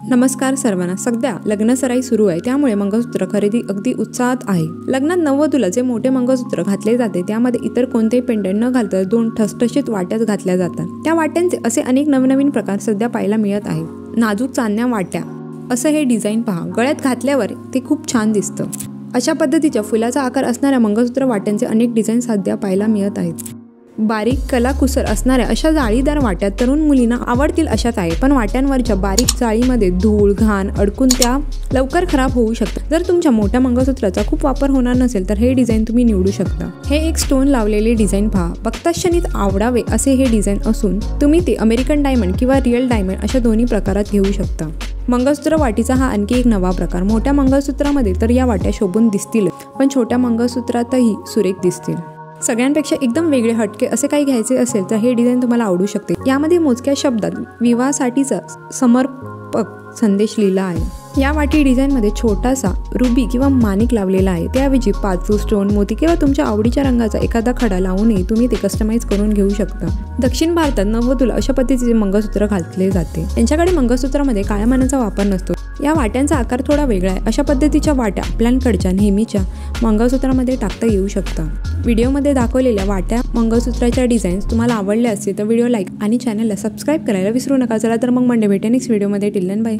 नमस्कार सर्वांना। सध्या लग्नसराई सुरू आहे, त्यामुळे मंगळसूत्र खरेदी अगदी उत्साहात आहे। लग्नात नववधूला जे मोठे मंगळसूत्र घातले जाते त्यामध्ये इतर कोणतेही पेंडंट न घालता 2 ठसठशीत वाट्याच घातल्या जातात। त्या वाट्यांचे असे अनेक नवनवीन प्रकार सध्या पाहायला मिळत आहे। नाजूक चांदण्या वाट्या असं हे डिझाइन पहा, गळ्यात घातल्यावर ते खूप छान दिसतं। अशा पद्धतीच्या फुलाचा आकार असणाऱ्या मंगळसूत्र वाट्यांचे अनेक डिझाइन सध्या पाहायला मिळत आहेत। बारीक कलाकुसर असणाऱ्या अशा जाळीदार वाट्या तरुण मुलींना आवडतील अशाच आहे, पण वाट्यांवरच्या बारीक जाळीमध्ये धूळ घाण अडकून त्या लवकर खराब होऊ शकतात। जर तुमच्या मोठ्या मंगळसूत्राचा खूप वापर होणार नसेल तर हे डिझाइन तुम्ही निवडू शकता। हे एक स्टोन लावलेले डिझाइन पहा, बघताच क्षणीच आवडावे असे हे डिझाइन असून तुम्ही ते अमेरिकन डायमंड किंवा रिअल डायमंड अशा दोन्ही प्रकारात घेऊ शकता। मंगळसूत्र वाटीचा हा आणखी एक नवा प्रकार। मोठ्या मंगळसूत्रामध्ये तर या वाट्या शोभून दिसतील, पण छोट्या मंगळसूत्रातही सुरेख दिसतील। सगळ्यांपेक्षा एकदम वेगळे हटके असे काही घ्यायचे असेल तर हे डिझाइन तुम्हाला आवडू शकते। यामध्ये मोजक्या शब्दात विवाहासाठीचा समर्पक संदेश लिहिला आहे। या वाटी डिझाइनमध्ये छोटासा रुबी किंवा माणिक लावलेला आहे, त्याऐवजी पाचू, स्टोन, मोती किंवा तुमच्या आवडीच्या रंगाचा एखादा खडा लावूनही तुम्ही ते कस्टमाइज करून घेऊ शकता। दक्षिण भारतात नववधूला अशा पद्धतीचे मंगळसूत्र घातले जाते। त्यांच्याकडे मंगळसूत्रामध्ये काळ्या मण्याचा वापर नसतो। या वाट्यांचा आकार थोडा वेगळा आहे। अशा पद्धतीच्या वाट्या आपल्याकडच्या नेहमीच्या मंगळसूत्रामध्ये टाकता येऊ शकतात। व्हिडिओमध्ये दाखवलेल्या वाट्या मंगळसूत्राच्या डिझाईन्स तुम्हाला आवडल्या असतील तर व्हिडिओ लाईक आणि चॅनलला सबस्क्राईब करायला विसरू नका। चला तर मग मंडे भेटे नेक्स्ट व्हिडिओमध्ये। Till then bye.